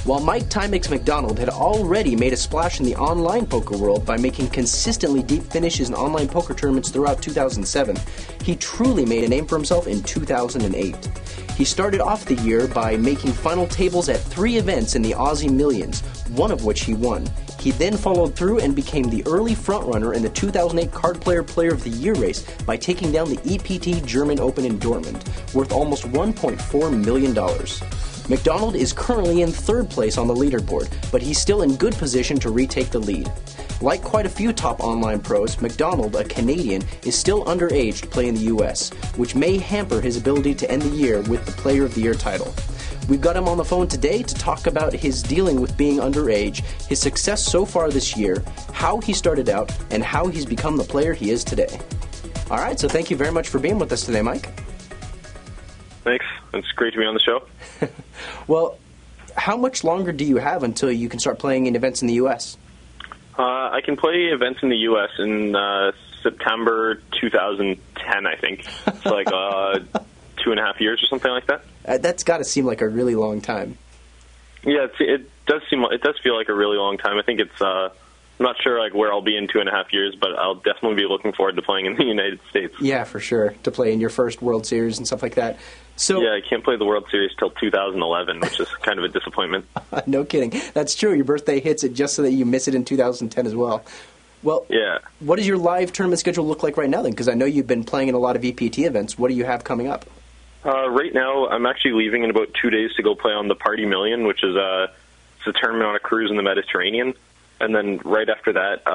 While Mike Timex McDonald had already made a splash in the online poker world by making consistently deep finishes in online poker tournaments throughout 2007, he truly made a name for himself in 2008. He started off the year by making final tables at 3 events in the Aussie Millions, one of which he won. He then followed through and became the early frontrunner in the 2008 Card Player Player of the Year race by taking down the EPT German Open in Dortmund, worth almost $1.4 million. McDonald is currently in 3rd place on the leaderboard, but he's still in good position to retake the lead. Like quite a few top online pros, McDonald, a Canadian, is still underage to play in the US, which may hamper his ability to end the year with the Player of the Year title. We've got him on the phone today to talk about his dealing with being underage, his success so far this year, how he started out, and how he's become the player he is today. All right, so thank you very much for being with us today, Mike. Thanks. It's great to be on the show. Well, how much longer do you have until you can start playing in events in the U.S.? I can play events in the U.S. in September 2010, I think. It's like 2.5 years or something like that. That's got to seem like a really long time. Yeah, it does feel like a really long time. I think it's I'm not sure like where I'll be in 2.5 years, but I'll definitely be looking forward to playing in the United States. Yeah, for sure, to play in your first World Series and stuff like that. So yeah, I can't play the World Series till 2011, which is kind of a disappointment. No kidding. That's true. Your birthday hits it just so that you miss it in 2010 as well. Well, yeah. What does your live tournament schedule look like right now then? Because I know you've been playing in a lot of EPT events. What do you have coming up? Right now, I'm actually leaving in about 2 days to go play on the Party Million, which is it's a tournament on a cruise in the Mediterranean. And then right after that,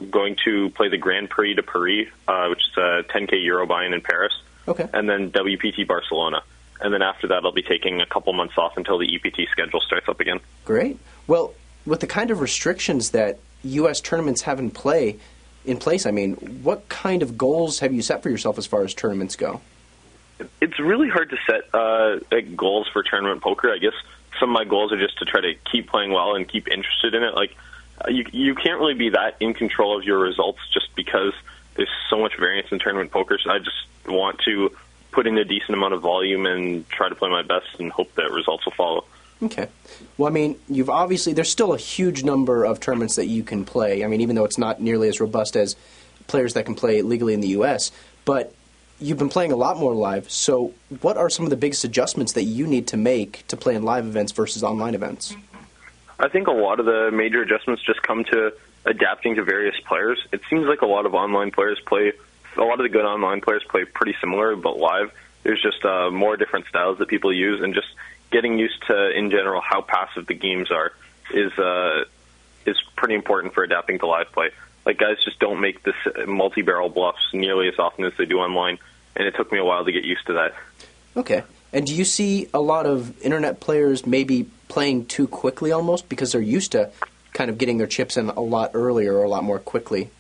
going to play the Grand Prix de Paris, which is a 10K Euro buy-in in Paris. Okay. And then WPT Barcelona. And then after that, I'll be taking a couple months off until the EPT schedule starts up again. Great. Well, with the kind of restrictions that U.S. tournaments have in place, I mean, what kind of goals have you set for yourself as far as tournaments go? It's really hard to set goals for tournament poker. I guess some of my goals are just to try to keep playing well and keep interested in it. Like, you can't really be that in control of your results just because there's so much variance in tournament poker. So I just want to put in a decent amount of volume and try to play my best and hope that results will follow. Okay. Well, I mean, there's still a huge number of tournaments that you can play. I mean, even though it's not nearly as robust as players that can play legally in the U.S., but you've been playing a lot more live. So what are some of the biggest adjustments that you need to make to play in live events versus online events? I think a lot of the major adjustments just come to adapting to various players. It seems like a lot of the good online players play pretty similar, but live, there's just more different styles that people use, and just getting used to, in general, how passive the games are is pretty important for adapting to live play. Like, guys just don't make this multi-barrel bluffs nearly as often as they do online, and it took me a while to get used to that. Okay. And do you see a lot of internet players maybe playing too quickly almost because they're used to kind of getting their chips in a lot earlier or a lot more quickly?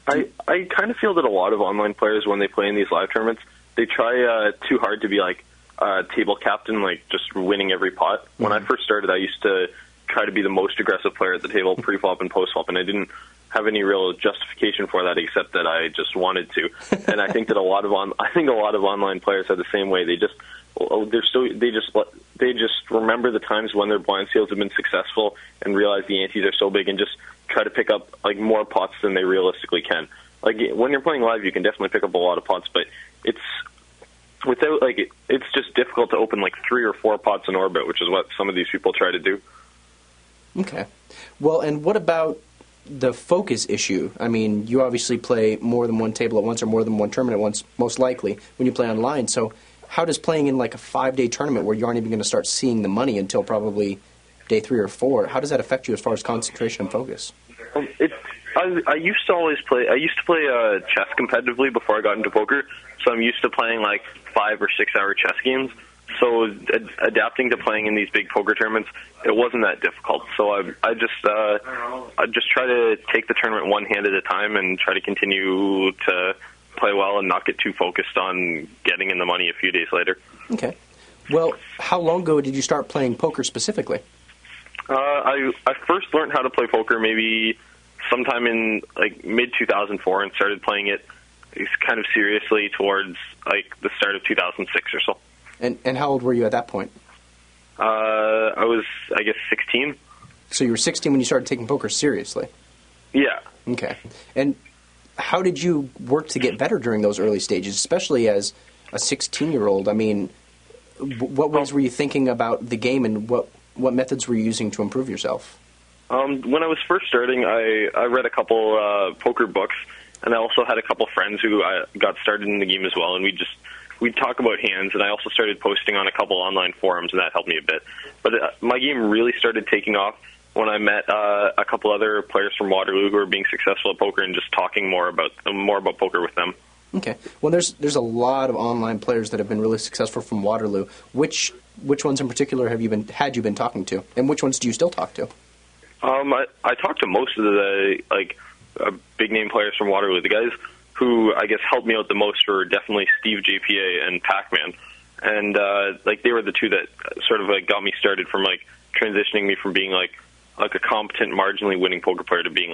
I kind of feel that a lot of online players, when they play in these live tournaments, they try too hard to be like table captain, like just winning every pot. Mm-hmm. When I first started, I used to try to be the most aggressive player at the table, pre-flop and post-flop, and I didn't have any real justification for that except that I just wanted to. And I think that a lot of online players are the same way. They just remember the times when their blind seals have been successful and realize the antes are so big and just try to pick up like more pots than they realistically can. Like, when you're playing live, you can definitely pick up a lot of pots, but it's just difficult to open like 3 or 4 pots in orbit, which is what some of these people try to do. Okay. Well, and what about the focus issue? I mean, you obviously play more than one table at once or more than one tournament at once, most likely, when you play online. So how does playing in like a 5-day tournament where you aren't even going to start seeing the money until probably day 3 or 4, how does that affect you as far as concentration and focus? I used to play chess competitively before I got into poker, so I'm used to playing like 5 or 6 hour chess games. So adapting to playing in these big poker tournaments, it wasn't that difficult. So I just try to take the tournament one hand at a time and try to continue to play well and not get too focused on getting in the money a few days later. Okay. Well, how long ago did you start playing poker specifically? I first learned how to play poker maybe sometime in like mid-2004 and started playing it kind of seriously towards like the start of 2006 or so. And how old were you at that point? I was, I guess, 16. So you were 16 when you started taking poker seriously? Yeah. Okay. And how did you work to get better during those early stages, especially as a 16-year-old? I mean, what ways were you thinking about the game, and what methods were you using to improve yourself? When I was first starting, I read a couple poker books, and I also had a couple friends who got started in the game as well, and we'd talk about hands, and I also started posting on a couple online forums, and that helped me a bit. But my game really started taking off when I met a couple other players from Waterloo who were being successful at poker, and just talking more about poker with them. Okay. Well, there's a lot of online players that have been really successful from Waterloo. Which ones in particular have you been talking to, and which ones do you still talk to? I talked to most of the big name players from Waterloo. The guys who I guess helped me out the most were definitely Steve JPA and Pac-Man, and they were the two that sort of got me started from transitioning me from being like a competent, marginally winning poker player to being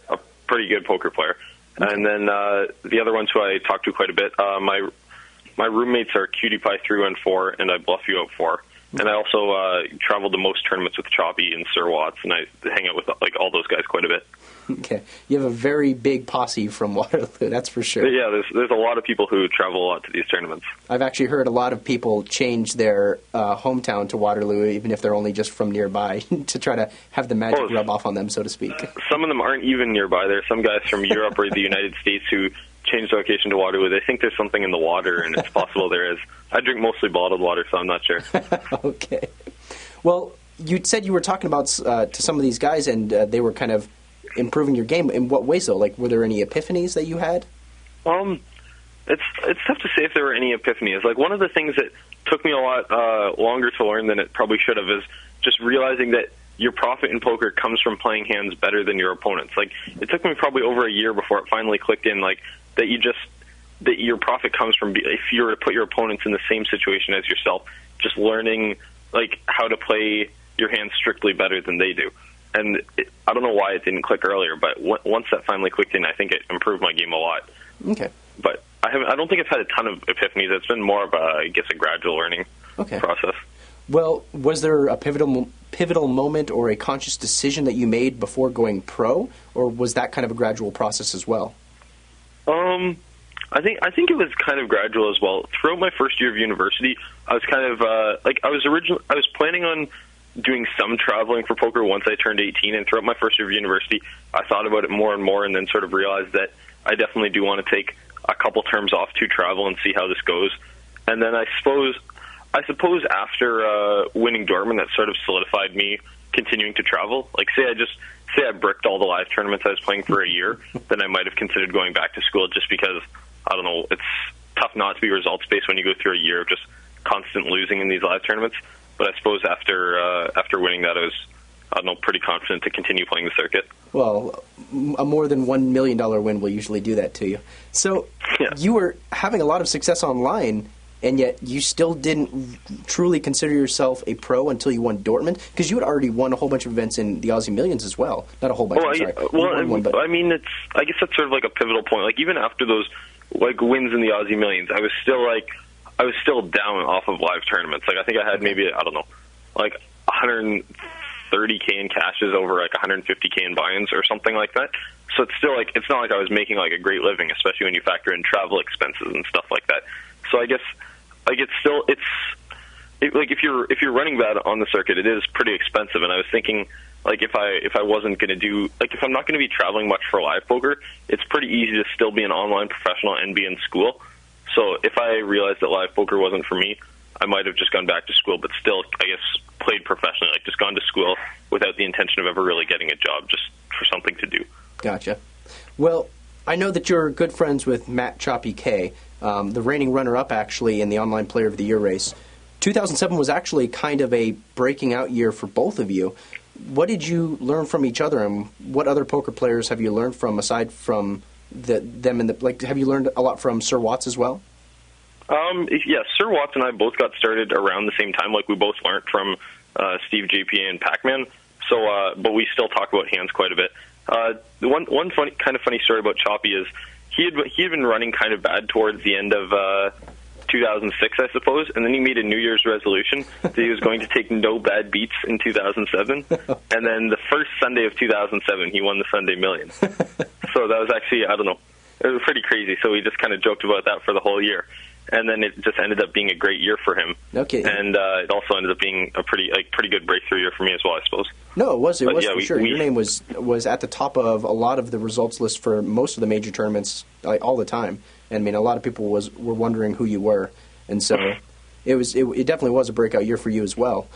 a pretty good poker player. Okay. And then the other ones who I talked to quite a bit, my roommates are Cutie Pie 314 and I Bluff You Out 4. And I also traveled to most tournaments with Choppy and Sir Watts, and I hang out with all those guys quite a bit. Okay, you have a very big posse from Waterloo, that's for sure. Yeah, there's a lot of people who travel a lot to these tournaments. I've actually heard a lot of people change their hometown to Waterloo, even if they're only just from nearby, to try to have the magic rub off on them, so to speak. Some of them aren't even nearby. There's some guys from Europe or the United States who change their location to Waterloo. They think there's something in the water, and it's possible there is. I drink mostly bottled water, so I'm not sure. Okay. Well, you said you were talking about to some of these guys, and they were kind of improving your game. In what ways, though? Were there any epiphanies that you had? It's tough to say if there were any epiphanies. One of the things that took me a lot longer to learn than it probably should have is just realizing that your profit in poker comes from playing hands better than your opponents. It took me probably over a year before it finally clicked in, that your profit comes from, if you were to put your opponents in the same situation as yourself, just learning how to play your hands strictly better than they do. And I don't know why it didn't click earlier, but once that finally clicked in, I think it improved my game a lot. Okay. But I don't think I've had a ton of epiphanies. It's been more of a gradual learning process. Well, was there a pivotal moment or a conscious decision that you made before going pro, or was that kind of a gradual process as well? I think it was kind of gradual as well. Throughout my first year of university, I was kind of I was planning on doing some traveling for poker once I turned 18, and throughout my first year of university, I thought about it more and more, and then sort of realized that I definitely do want to take a couple terms off to travel and see how this goes. And then I suppose after winning Dortmund, that sort of solidified me continuing to travel. Say I bricked all the live tournaments I was playing for a year, then I might have considered going back to school, just because, I don't know, it's tough not to be results-based when you go through a year of just constant losing in these live tournaments. But I suppose after winning that, I was, I don't know, pretty confident to continue playing the circuit. Well, a more than $1 million win will usually do that to you. So You were having a lot of success online, and yet you still didn't truly consider yourself a pro until you won Dortmund? Because you had already won a whole bunch of events in the Aussie Millions as well. Not a whole bunch, I'm sorry. I guess that's sort of a pivotal point. Even after those wins in the Aussie Millions, I was still down off of live tournaments. I think I had maybe, I don't know, 130K in cashes over 150K in buy-ins or something like that. So it's still it's not like I was making a great living, especially when you factor in travel expenses and stuff like that. So I guess if you're running bad on the circuit, it is pretty expensive. And I was thinking, if I wasn't going to do, if I'm not going to be traveling much for live poker, it's pretty easy to still be an online professional and be in school. So if I realized that live poker wasn't for me, I might have just gone back to school, but still, I guess, played professionally, just gone to school without the intention of ever really getting a job, just for something to do. Gotcha. Well, I know that you're good friends with Matt Choppy K, the reigning runner-up, actually, in the Online Player of the Year race. 2007 was actually kind of a breaking out year for both of you. What did you learn from each other, and what other poker players have you learned from, aside from them? Have you learned a lot from Sir Watts as well? Yeah, Sir Watts and I both got started around the same time. We both learned from Steve JPA and Pac-Man. So, but we still talk about hands quite a bit. The one funny story about Choppy is he had been running kind of bad towards the end of 2006, I suppose, and then he made a New Year's resolution that he was going to take no bad beats in 2007, and then the first Sunday of 2007, he won the Sunday Million. So that was actually, I don't know, it was pretty crazy, so we just kind of joked about that for the whole year. And then it just ended up being a great year for him. Okay. And it also ended up being a pretty good breakthrough year for me as well, I suppose. No, it was for sure. Your name was at the top of a lot of the results list for most of the major tournaments, like, all the time. And I mean, a lot of people were wondering who you were, and so it definitely was a breakout year for you as well.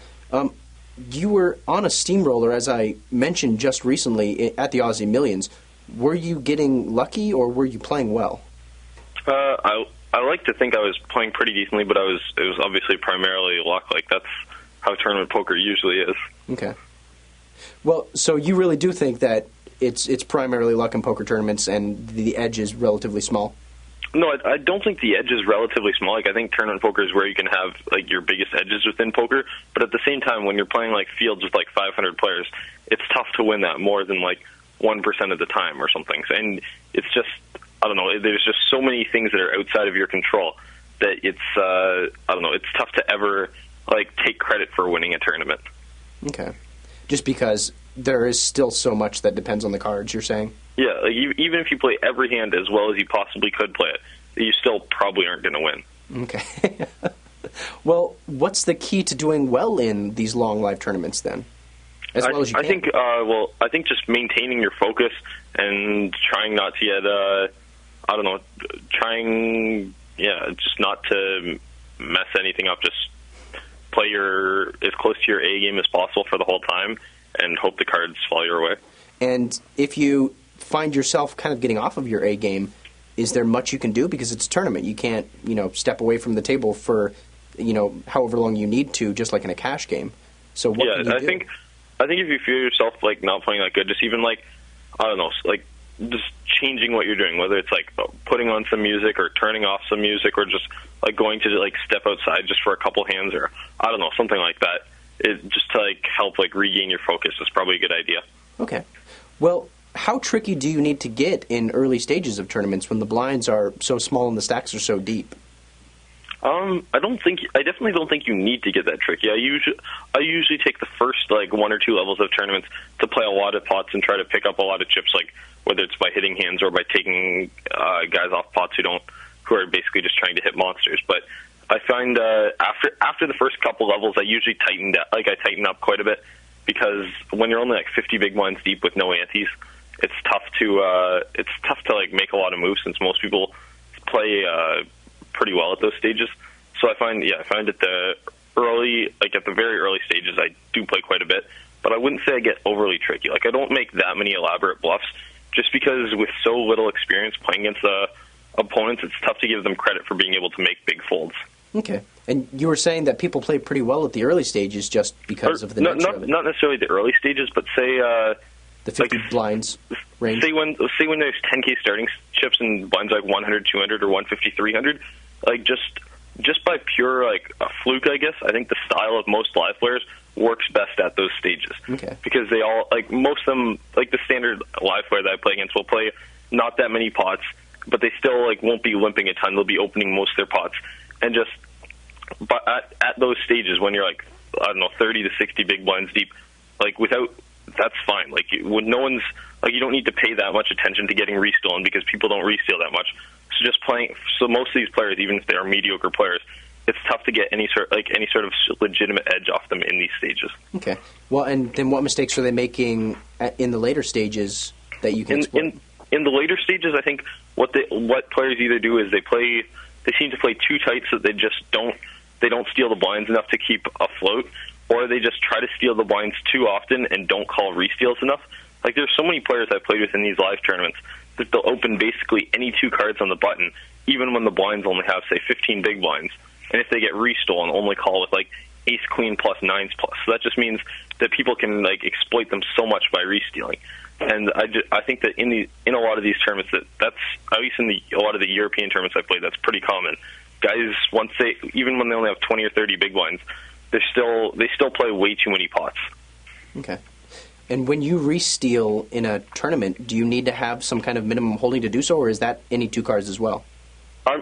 You were on a steamroller, as I mentioned just recently, at the Aussie Millions. Were you getting lucky, or were you playing well? I like to think I was playing pretty decently, but it was obviously primarily luck. Like, that's how tournament poker usually is. Okay. Well, so you really do think that it's primarily luck in poker tournaments, and the edge is relatively small? No, I don't think the edge is relatively small. Like, I think tournament poker is where you can have, like, your biggest edges within poker. But at the same time, when you're playing, like, fields with, like, 500 players, it's tough to win that more than, like, 1% of the time or something. And it's just, I don't know, there's just so many things that are outside of your control that it's, I don't know, it's tough to ever, like, take credit for winning a tournament. Okay. Just because there is still so much that depends on the cards, you're saying? Yeah, like, even if you play every hand as well as you possibly could play it, you still probably aren't going to win. Okay. Well, what's the key to doing well in these long live tournaments then? As well as you can? I think just maintaining your focus and trying not to get, just not to mess anything up. Just play as close to your A game as possible for the whole time and hope the cards fall your way. And if you find yourself kind of getting off of your A game, is there much you can do? Because it's a tournament. You can't, step away from the table for, however long you need to, just like in a cash game. So what can you do? I think if you feel yourself, like, not playing that good, just even, like, I don't know, like, just changing what you're doing, whether it's, like, putting on some music or turning off some music or just, like, going to, like, step outside just for a couple hands or, I don't know, something like that. Just to, like, help, like, regain your focus is probably a good idea. Okay. Well, how tricky do you need to get in early stages of tournaments when the blinds are so small and the stacks are so deep? I definitely don't think you need to get that tricky. I usually take the first, like, 1 or 2 levels of tournaments to play a lot of pots and try to pick up a lot of chips, like, whether it's by hitting hands or by taking guys off pots who are basically just trying to hit monsters. But I find after the first couple levels, I usually tighten up quite a bit, because when you're only, like, 50 big blinds deep with no antes, it's tough to like, make a lot of moves, since most people play pretty well at those stages. So I find at the very early stages, I do play quite a bit, but I wouldn't say I get overly tricky. Like, I don't make that many elaborate bluffs, just because with so little experience playing against opponents, it's tough to give them credit for being able to make big folds. Okay. And you were saying that people play pretty well at the early stages just because of the nature of it. Not necessarily the early stages, but say the 50 blinds range. Say when there's 10K starting chips and blinds like 100, 200, or 150, 300, like, just by pure, like, a fluke, I guess, I think the style of most live players works best at those stages. Okay. Because they all, like, most of them, like, the standard live player that I play against will play not that many pots, but they still, like, won't be limping a ton. They'll be opening most of their pots. And just, but at those stages, when you're, like, I don't know, 30 to 60 big blinds deep, like, that's fine. Like, when no one's, like, you don't need to pay that much attention to getting re-stolen, because people don't re-steal that much. So most of these players, even if they are mediocre players, it's tough to get any sort of legitimate edge off them in these stages. Okay. Well, and then what mistakes are they making in the later stages that you can exploit? In the later stages, I think what players either do is they seem to play too tight, so they don't steal the blinds enough to keep afloat, or they just try to steal the blinds too often and don't call re-steals enough. Like, there's so many players I've played with in these live tournaments that they'll open basically any 2 cards on the button, even when the blinds only have, say, 15 big blinds. And if they get re-stolen, only call with, like, ace, queen plus, nines plus. So that just means that people can, like, exploit them so much by re-stealing. And I think that in a lot of these tournaments, that's at least in a lot of the European tournaments I played, that's pretty common. Guys, even when they only have 20 or 30 big blinds, they still play way too many pots. Okay. And when you re-steal in a tournament, do you need to have some kind of minimum holding to do so, or is that any 2 cards as well?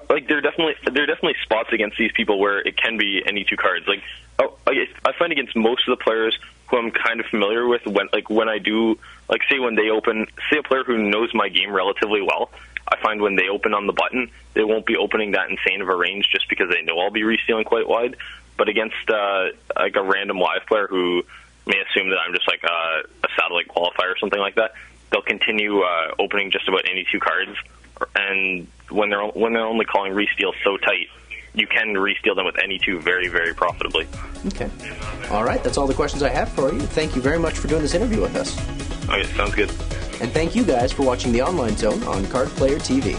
Like there are definitely spots against these people where it can be any two cards. Like I find against most of the players who I'm kind of familiar with, when I do, like, say when they open, say a player who knows my game relatively well, I find when they open on the button, they won't be opening that insane of a range just because they know I'll be re-stealing quite wide. But against like a random live player who may assume that I'm just like a satellite qualifier or something like that, they'll continue opening just about any two cards. And when they're only calling re-steal so tight, you can re-steal them with any two very, very profitably. Okay. All right, that's all the questions I have for you. Thank you very much for doing this interview with us. Okay, sounds good. And thank you guys for watching The Online Zone on Card Player TV.